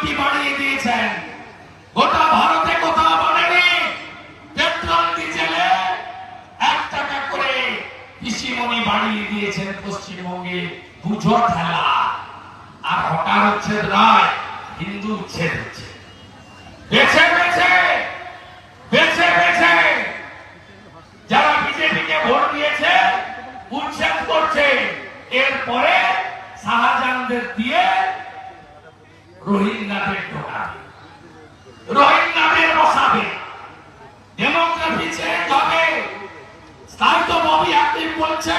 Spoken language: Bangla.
ডিউটি বাড়িয়ে দিয়েছেন। গোটা ভারতে কোথাও বাড়েনি। পেট্রোল ডিজেলে 1 টাকা করে কৃষিমণি বাড়িয়ে দিয়েছেন পশ্চিমবঙ্গে। বুঝো ঠেলা। আর হকার উচ্ছেদ নয়, হিন্দু উচ্ছেদ হচ্ছে। বেছে বেছে বেছে বেছে যারা বিজেপিকে ভোট দিয়েছে উচ্ছেদ করছে। এরপরে শাহজাহানদের দিয়ে রোহিঙ্গাদের ঢোকাবে, রোহিঙ্গাদের বসাবে, ডেমোক্রেসি চেঞ্জ হবে। তাই তো ববি একদিন বলছে